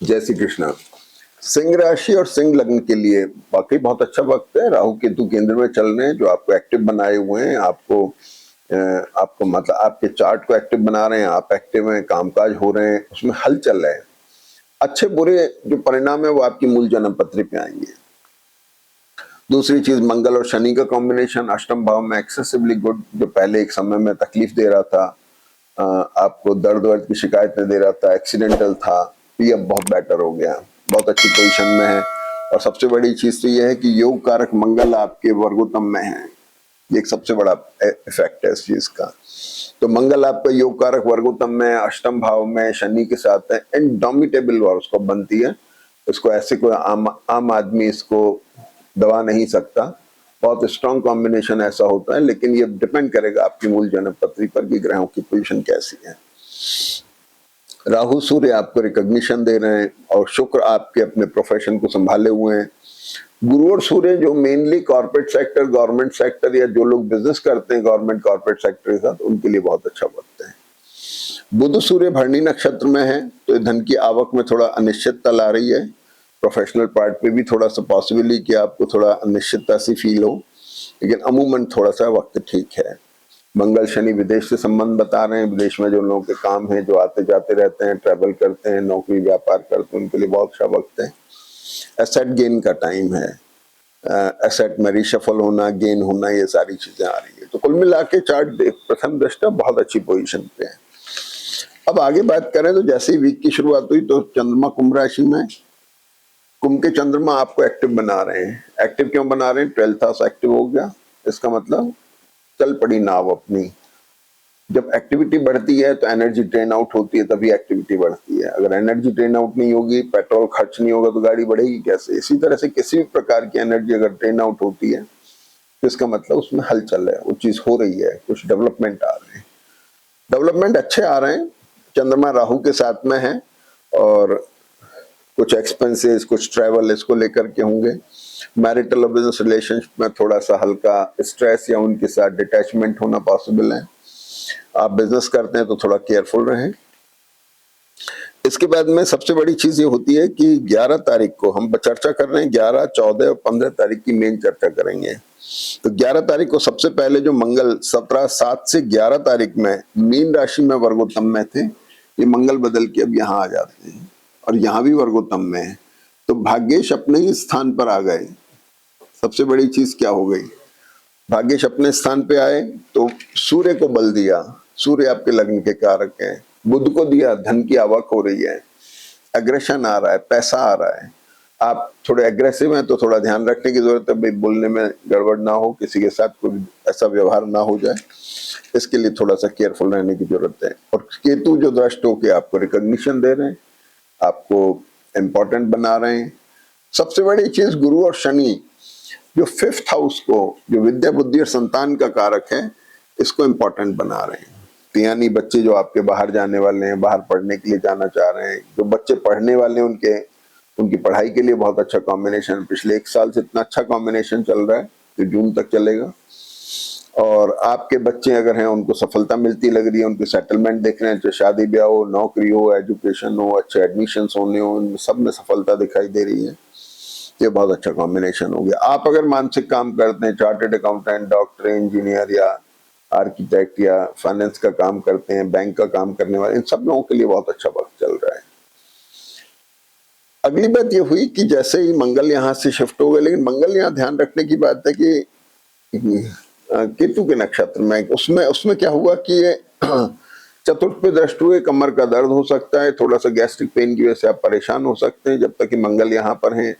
जय श्री कृष्णा। सिंह राशि और सिंह लग्न के लिए वाकई बहुत अच्छा वक्त है। राहु केतु केंद्र में चल रहे हैं जो आपको एक्टिव बनाए हुए हैं। आपको मतलब आपके चार्ट को एक्टिव बना रहे हैं। आप एक्टिव हैं, कामकाज हो रहे हैं, उसमें हल चल रहे हैं। अच्छे बुरे जो परिणाम है वो आपकी मूल जन्म पत्री पे आएंगे। दूसरी चीज, मंगल और शनि का कॉम्बिनेशन अष्टम भाव में एक्सेसिवली गुड। जो पहले एक समय में तकलीफ दे रहा था, आपको दर्द वर्द की शिकायतें दे रहा था, एक्सीडेंटल था, ये अब बहुत बेटर हो गया, बहुत अच्छी पोजीशन में है। और सबसे बड़ी चीज तो ये है कि योग कारक मंगल आपके वर्गोत्तम में है। ये एक सबसे बड़ा इफेक्ट है इस चीज का। तो मंगल आपका योग कारक वर्गोत्तम में, अष्टम भाव में शनि के साथ है। इंडोमिटेबल हॉरोस्कोप बनती है। इसको ऐसे कोई आम आदमी इसको दबा नहीं सकता। बहुत स्ट्रॉन्ग कॉम्बिनेशन ऐसा होता है, लेकिन ये डिपेंड करेगा आपकी मूल जन्म पत्री पर कि ग्रहों की पोजीशन कैसी है। राहु सूर्य आपको रिकॉग्निशन दे रहे हैं और शुक्र आपके अपने प्रोफेशन को संभाले हुए हैं। गुरु और सूर्य जो mainly corporate sector, government sector या जो लोग बिजनेस करते हैं गवर्नमेंट कॉर्पोरेट सेक्टर के साथ, उनके लिए बहुत अच्छा वक्त है। बुध सूर्य भरणी नक्षत्र में है तो धन की आवक में थोड़ा अनिश्चितता ला रही है। प्रोफेशनल पार्ट पे भी थोड़ा सा पॉसिबिलिटी कि आपको थोड़ा अनिश्चितता सी फील हो, लेकिन अमूमन थोड़ा सा वक्त ठीक है। मंगल शनि विदेश से संबंध बता रहे हैं। विदेश में जो लोगों के काम है, जो आते जाते रहते हैं, ट्रैवल करते हैं, नौकरी व्यापार करते हैं, उनके लिए बहुत अच्छा वक्त है। एसेट गेन का टाइम है। एसेट में रिशफल होना, गेन होना, ये सारी चीजें आ रही है। तो कुल मिला के चार्ट प्रथम दृष्टा बहुत अच्छी पोजीशन पे है। अब आगे बात करें तो जैसे ही वीक की शुरुआत हुई तो चंद्रमा कुंभ राशि में, कुंभ के चंद्रमा आपको एक्टिव बना रहे हैं। एक्टिव क्यों बना रहे हैं? 12th हाउस एक्टिव हो गया, इसका मतलब चल पड़ी नाव अपनी। जब एक्टिविटी बढ़ती है तो एनर्जी ड्रेन आउट होती है, तभी एक्टिविटी बढ़ती है। अगर एनर्जी ड्रेन आउट नहीं होगी, पेट्रोल खर्च नहीं होगा, तो गाड़ी बढ़ेगी कैसे? इसी तरह से किसी भी प्रकार की एनर्जी अगर ड्रेन आउट होती है तो इसका मतलब उसमें हलचल है, वो चीज हो रही है, कुछ डेवलपमेंट आ रहे हैं। डेवलपमेंट अच्छे आ रहे हैं। चंद्रमा राहु के साथ में है और कुछ एक्सपेंसेस, कुछ ट्रैवल इसको लेकर के होंगे। मैरिटल और बिजनेस रिलेशनशिप में थोड़ा सा हल्का स्ट्रेस या उनके साथ डिटैचमेंट होना पॉसिबल है। आप बिजनेस करते हैं तो थोड़ा केयरफुल रहें। इसके बाद में सबसे बड़ी चीज ये होती है कि 11 तारीख को हम चर्चा कर रहे हैं। 11, 14 और 15 तारीख की मेन चर्चा करेंगे। तो 11 तारीख को सबसे पहले जो मंगल 7 से 11 तारीख में मीन राशि में वर्गोत्तम में थे, ये मंगल बदल के अब यहाँ आ जाते हैं और यहाँ भी वर्गोत्तम में है। तो भाग्येश अपने ही स्थान पर आ गए। सबसे बड़ी चीज क्या हो गई? भाग्येश अपने स्थान पे आए तो सूर्य को बल दिया। सूर्य आपके लग्न के कारक हैं। बुध को दिया, धन की आवक हो रही है, एग्रेशन आ रहा है, पैसा आ रहा है। आप थोड़े एग्रेसिव हैं तो थोड़ा ध्यान रखने की जरूरत है, भाई बोलने में गड़बड़ ना हो, किसी के साथ कोई ऐसा व्यवहार ना हो जाए, इसके लिए थोड़ा सा केयरफुल रहने की जरूरत है। और केतु जो दृष्ट होके आपको रिकॉग्निशन दे रहे हैं, आपको इम्पोर्टेंट बना रहे हैं। सबसे बड़ी चीज, गुरु और शनि जो 5th हाउस को, जो विद्या बुद्धि और संतान का कारक है, इसको इम्पोर्टेंट बना रहे हैं। तो यानी बच्चे जो आपके बाहर जाने वाले हैं, बाहर पढ़ने के लिए जाना चाह रहे हैं, जो बच्चे पढ़ने वाले हैं, उनकी पढ़ाई के लिए बहुत अच्छा कॉम्बिनेशन। पिछले 1 साल से इतना अच्छा कॉम्बिनेशन चल रहा है कि जून तक चलेगा। और आपके बच्चे अगर हैं, उनको सफलता मिलती लग रही है, उनके सेटलमेंट देख रहे हैं, चाहे शादी ब्याह हो, नौकरी हो, एजुकेशन हो, अच्छे एडमिशन होने हो, उन सब में सफलता दिखाई दे रही है। ये बहुत अच्छा कॉम्बिनेशन हो गया। आप अगर मानसिक काम करते हैं, चार्टर्ड अकाउंटेंट, डॉक्टर, इंजीनियर या आर्किटेक्ट या फाइनेंस का काम करते हैं, बैंक का काम करने वाले, इन सब लोगों के लिए बहुत अच्छा वक्त चल रहा है। अगली बात ये हुई कि जैसे ही मंगल यहाँ से शिफ्ट हो गए, लेकिन मंगल यहाँ ध्यान रखने की बात है कि केतु के नक्षत्र में, उसमें क्या हुआ कि ये चतुर्थ पे दृष्ट हुए, कमर का दर्द हो सकता है, थोड़ा सा गैस्ट्रिक पेन की वजह से आप परेशान हो सकते हैं। जब तक कि मंगल यहाँ पर है,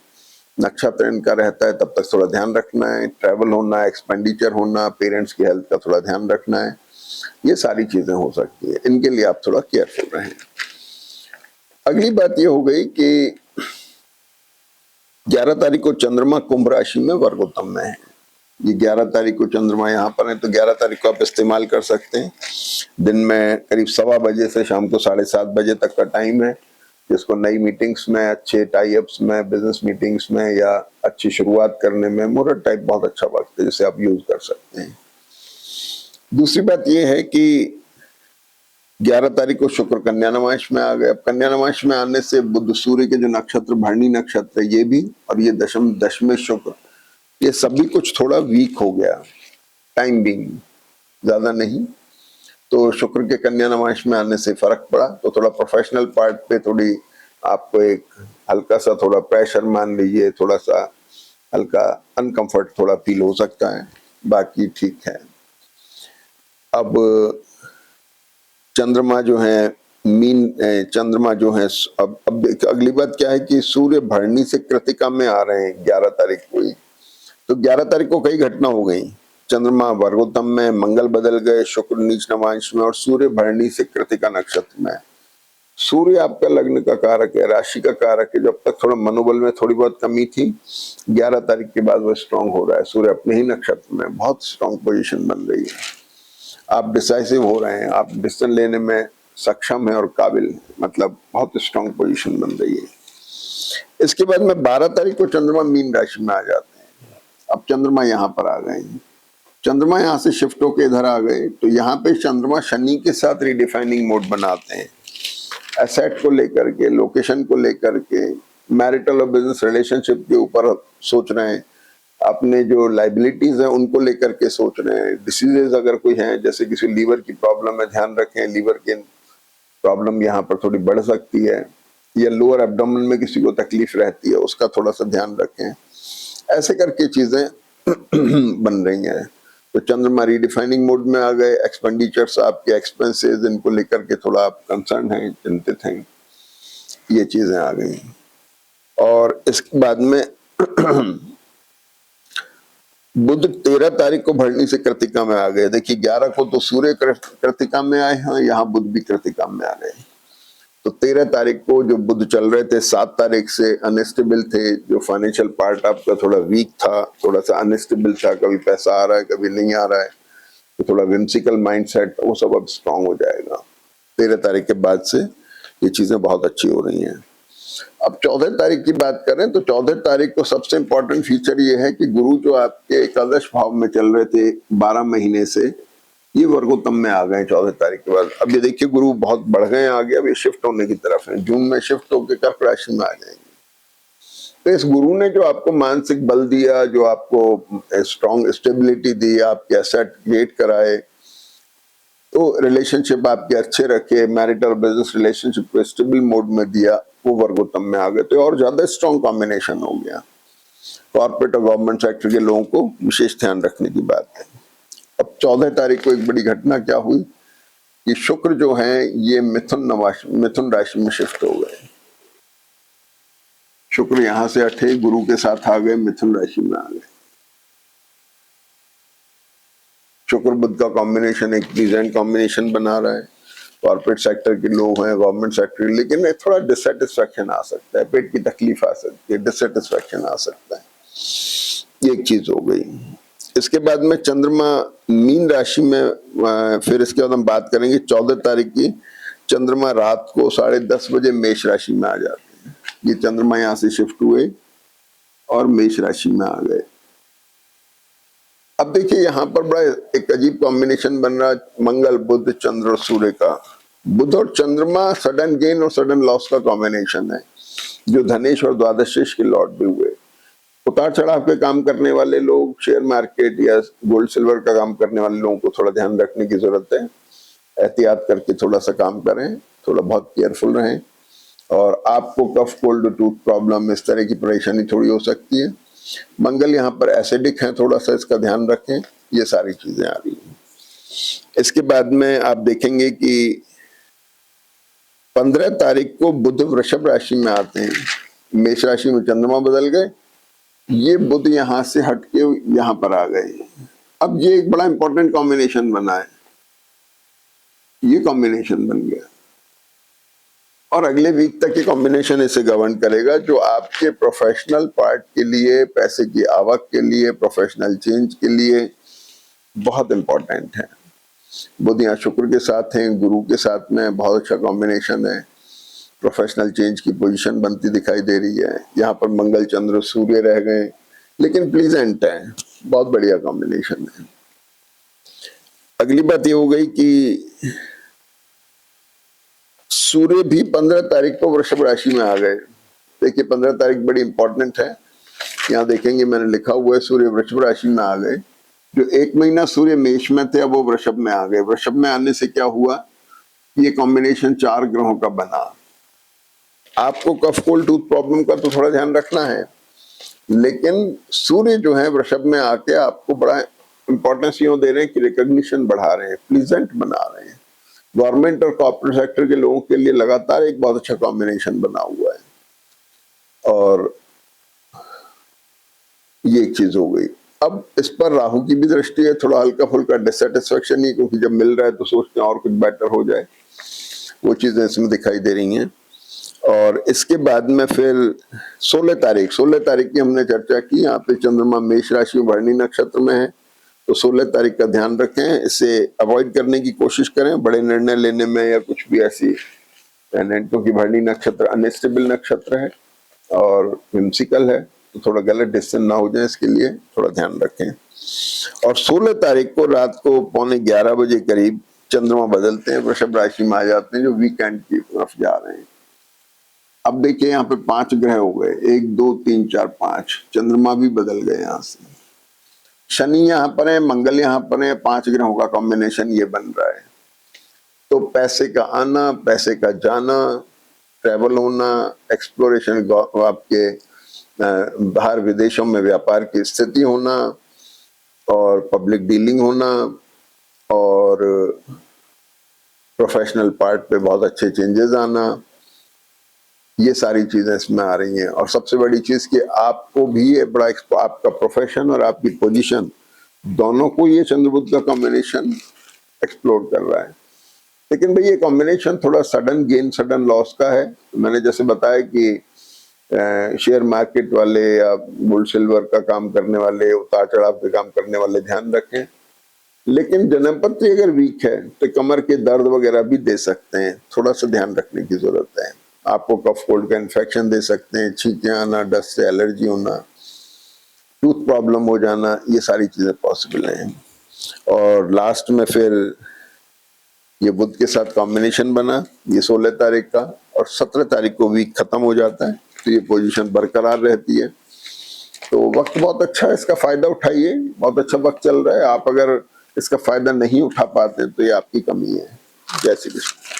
नक्षत्र इनका रहता है, तब तक थोड़ा ध्यान रखना है। ट्रैवल होना, एक्सपेंडिचर होना, पेरेंट्स की हेल्थ का थोड़ा ध्यान रखना है, ये सारी चीजें हो सकती है। इनके लिए आप थोड़ा केयरफुल रहें। अगली बात ये हो गई कि 11 तारीख को चंद्रमा कुंभ राशि में वर्गोत्तम में है। ये 11 तारीख को चंद्रमा यहाँ पर है, तो 11 तारीख को आप इस्तेमाल कर सकते हैं। दिन में करीब 1:15 बजे से शाम को 7:30 बजे तक का टाइम है, जिसको नई मीटिंग्स में, अच्छे टाई अप्स में, बिजनेस मीटिंग्स में या अच्छी शुरुआत करने में, मुहूर्त टाइप बहुत अच्छा वक्त है जिसे आप यूज कर सकते हैं। दूसरी बात यह है कि 11 तारीख को शुक्र कन्या नवांश में आ गए। अब कन्या नवांश में आने से बुध सूर्य के जो नक्षत्र भरणी नक्षत्र ये भी, और ये दशम शुक्र, ये सभी कुछ थोड़ा वीक हो गया, टाइम बिंग, ज्यादा नहीं। तो शुक्र के कन्या नवांश में आने से फर्क पड़ा, तो थोड़ा प्रोफेशनल पार्ट पे थोड़ी आपको एक हल्का सा थोड़ा प्रेशर मान लीजिए, थोड़ा सा हल्का अनकंफर्ट थोड़ा फील हो सकता है, बाकी ठीक है। अब चंद्रमा जो है चंद्रमा जो है, अब अगली बात क्या है कि सूर्य भरणी से कृतिका में आ रहे हैं 11 तारीख को ही। तो 11 तारीख को कई घटना हो गई, चंद्रमा वर्गोत्तम में, मंगल बदल गए, शुक्र नीच नवांश में, और सूर्य भरणी से कृतिका नक्षत्र में। सूर्य आपका लग्न का कारक है, राशि का कारक है। जब तक थोड़ा मनोबल में थोड़ी बहुत कमी थी, 11 तारीख के बाद वो स्ट्रांग हो रहा है। सूर्य अपने ही नक्षत्र में बहुत स्ट्रांग पोजीशन बन रही है, आप डिसाइसिव हो रहे हैं, आप डिसीजन लेने में सक्षम है और काबिल, मतलब बहुत स्ट्रांग पोजीशन बन रही है। इसके बाद में 12 तारीख को चंद्रमा मीन राशि में आ जाते हैं। अब चंद्रमा यहाँ पर आ गए, चंद्रमा यहाँ से शिफ्ट होके इधर आ गए, तो यहाँ पे चंद्रमा शनि के साथ रिडिफाइनिंग मोड बनाते हैं, एसेट को लेकर के, लोकेशन को लेकर के, मैरिटल और बिजनेस रिलेशनशिप के ऊपर सोच रहे हैं, अपने जो लाइबिलिटीज है उनको लेकर के सोच रहे हैं, डिसीजेज अगर कोई है, जैसे किसी लीवर की प्रॉब्लम है, ध्यान रखें लीवर की प्रॉब्लम यहाँ पर थोड़ी बढ़ सकती है, या लोअर एब्डोमेन में किसी को तकलीफ रहती है, उसका थोड़ा सा ध्यान रखें। ऐसे करके चीजें बन रही हैं। तो चंद्रमा रिडिफाइनिंग मोड में आ गए, एक्सपेंडिचर्स, आपके एक्सपेंसेस, इनको लेकर के थोड़ा आप कंसर्न हैं, चिंतित हैं, ये चीजें आ गई। और इसके बाद में बुध 13 तारीख को भरणी से कृतिका में आ गए। देखिए 11 को तो सूर्य कृतिका में आए हैं, यहाँ बुध भी कृतिका में आ गए। तो 13 तारीख को जो बुध चल रहे थे, 7 तारीख से अनस्टेबल थे, जो फाइनेंशियल पार्ट आपका थोड़ा वीक था, थोड़ा सा अनस्टेबल था, कभी पैसा आ रहा है कभी नहीं आ रहा है, तो थोड़ा विम्सिकल माइंडसेट, वो सब अब स्ट्रांग हो जाएगा। 13 तारीख के बाद से ये चीजें बहुत अच्छी हो रही हैं। अब 14 तारीख की बात करें तो 14 तारीख को सबसे इंपॉर्टेंट फीचर ये है कि गुरु जो आपके एकादश भाव में चल रहे थे 12 महीने से, ये वर्गोत्तम में आ गए 14 तारीख के बाद। अब ये देखिए गुरु बहुत बढ़ गए आगे, अब ये शिफ्ट होने की तरफ है, जून में शिफ्ट होकर कर्क राशि में आ जाएंगे। तो इस गुरु ने जो आपको मानसिक बल दिया, जो आपको स्ट्रॉन्ग स्टेबिलिटी दी, आपके एसेट क्रिएट कराए, तो रिलेशनशिप आपके अच्छे रखे, मैरिटल बिजनेस रिलेशनशिप को स्टेबल मोड में दिया, वो वर्गोत्तम में आ गए, तो और ज्यादा स्ट्रॉन्ग कॉम्बिनेशन हो गया। कॉर्पोरेट और गवर्नमेंट सेक्टर के लोगों को विशेष ध्यान रखने की बात है। अब 14 तारीख को एक बड़ी घटना क्या हुई कि शुक्र जो है ये मिथुन राशि में शिफ्ट हो गए। शुक्र यहां से 8 गुरु के साथ आ गए, मिथुन राशि में आ गए। शुक्र बुध का कॉम्बिनेशन एक प्लीजेंट कॉम्बिनेशन बना रहा है। कॉर्पोरेट सेक्टर के लोग हैं, गवर्नमेंट सेक्टर, लेकिन थोड़ा डिससेटिस्फैक्शन आ सकता है, पेट की तकलीफ आ सकती है, डिससेटिस्फैक्शन आ सकता है, ये एक चीज हो गई। इसके बाद में चंद्रमा मीन राशि में, फिर इसके बाद हम बात करेंगे 14 तारीख की, चंद्रमा रात को 10:30 बजे मेष राशि में आ जाते हैं। ये चंद्रमा यहाँ से शिफ्ट हुए और मेष राशि में आ गए। अब देखिए यहाँ पर बड़ा एक अजीब कॉम्बिनेशन बन रहा है, मंगल बुध चंद्र और सूर्य का। बुध और चंद्रमा सडन गेन और सडन लॉस का कॉम्बिनेशन है, जो धनेश और द्वादशेश के लॉर्ड भी हुए। उतार चढ़ाव के काम करने वाले लोग, शेयर मार्केट या गोल्ड सिल्वर का काम करने वाले लोगों को थोड़ा ध्यान रखने की जरूरत है, एहतियात करके थोड़ा सा काम करें, थोड़ा बहुत केयरफुल रहें। और आपको कफ कोल्ड टूथ प्रॉब्लम इस तरह की परेशानी थोड़ी हो सकती है। मंगल यहाँ पर एसिडिक है, थोड़ा सा इसका ध्यान रखें, ये सारी चीजें आ रही हैं। इसके बाद में आप देखेंगे कि 15 तारीख को बुध वृषभ राशि में आते हैं, मेष राशि में चंद्रमा बदल गए, ये बुध यहां से हटके यहां पर आ गए। अब ये एक बड़ा इंपॉर्टेंट कॉम्बिनेशन बना है, ये कॉम्बिनेशन बन गया और अगले वीक तक ये कॉम्बिनेशन इसे गवर्न करेगा, जो आपके प्रोफेशनल पार्ट के लिए, पैसे की आवक के लिए, प्रोफेशनल चेंज के लिए बहुत इंपॉर्टेंट है। बुध यहाँ शुक्र के साथ हैं, गुरु के साथ में बहुत अच्छा कॉम्बिनेशन है, प्रोफेशनल चेंज की पोजीशन बनती दिखाई दे रही है। यहाँ पर मंगल चंद्र सूर्य रह गए, लेकिन प्लीजेंट है, बहुत बढ़िया कॉम्बिनेशन है। अगली बात ये हो गई कि सूर्य भी 15 तारीख को वृषभ राशि में आ गए। देखिए 15 तारीख बड़ी इंपॉर्टेंट है। यहाँ देखेंगे मैंने लिखा हुआ है सूर्य वृषभ राशि में आ गए। जो एक महीना सूर्य मेष में थे अब वो वृषभ में आ गए। वृषभ में आने से क्या हुआ, ये कॉम्बिनेशन 4 ग्रहों का बना। आपको कफ कोल्ड टूथ प्रॉब्लम का तो थोड़ा ध्यान रखना है, लेकिन सूर्य जो है वृषभ में आके आपको बड़ा इंपॉर्टेंस यूं दे रहे हैं कि रिकॉग्निशन बढ़ा रहे हैं, प्लीजेंट बना रहे हैं। गवर्नमेंट और कॉर्पोरेट सेक्टर के लोगों के लिए लगातार एक बहुत अच्छा कॉम्बिनेशन बना हुआ है। और ये एक चीज हो गई। अब इस पर राहु की भी दृष्टि है, थोड़ा हल्का फुल्का डिससेटिस्फेक्शन ही, क्योंकि जब मिल रहा है तो सोचते हैं और कुछ बेटर हो जाए, वो चीजें इसमें दिखाई दे रही हैं। और इसके बाद में फिर 16 तारीख की हमने चर्चा की। यहाँ पे चंद्रमा मेष राशि में भरणी नक्षत्र में है, तो 16 तारीख का ध्यान रखें, इसे अवॉइड करने की कोशिश करें बड़े निर्णय लेने में या कुछ भी ऐसी, क्योंकि भरणी नक्षत्र अनस्टेबल नक्षत्र है और हिमसिकल है, तो थोड़ा गलत डिसीजन ना हो जाए, इसके लिए थोड़ा ध्यान रखें। और 16 तारीख को रात को 11:15 बजे करीब चंद्रमा बदलते हैं, वृषभ राशि में आ जाते हैं, जो वीकेंड की तरफ जा रहे हैं। अब देखिए यहाँ पे 5 ग्रह हो गए, 1 2 3 4 5, चंद्रमा भी बदल गए यहाँ से। शनि यहाँ पर है, मंगल यहाँ पर है, 5 ग्रहों का कॉम्बिनेशन ये बन रहा है। तो पैसे का आना, पैसे का जाना, ट्रैवल होना, एक्सप्लोरेशन, आपके बाहर विदेशों में व्यापार की स्थिति होना और पब्लिक डीलिंग होना और प्रोफेशनल पार्ट पे बहुत अच्छे चेंजेस आना, ये सारी चीजें इसमें आ रही हैं। और सबसे बड़ी चीज कि आपको भी ये बड़ा आपका प्रोफेशन और आपकी पोजीशन दोनों को ये चंद्रबुध का कॉम्बिनेशन एक्सप्लोर कर रहा है। लेकिन भाई ये कॉम्बिनेशन थोड़ा सडन गेन सडन लॉस का है। मैंने जैसे बताया कि शेयर मार्केट वाले या गोल्ड सिल्वर का काम करने वाले, उतार चढ़ाव के काम करने वाले ध्यान रखें। लेकिन जन्मपत्री अगर वीक है तो कमर के दर्द वगैरह भी दे सकते हैं, थोड़ा सा ध्यान रखने की जरूरत है। आपको कफ कोल्ड का इन्फेक्शन दे सकते हैं, छींकें आना, डस्ट से एलर्जी होना, टूथ प्रॉब्लम हो जाना, ये सारी चीजें पॉसिबल हैं। और लास्ट में फिर ये बुध के साथ कॉम्बिनेशन बना, ये 16 तारीख का, और 17 तारीख को वीक खत्म हो जाता है, तो ये पोजीशन बरकरार रहती है। तो वक्त बहुत अच्छा है, इसका फायदा उठाइए, बहुत अच्छा वक्त चल रहा है। आप अगर इसका फायदा नहीं उठा पाते तो ये आपकी कमी है। जय श्री कृष्ण।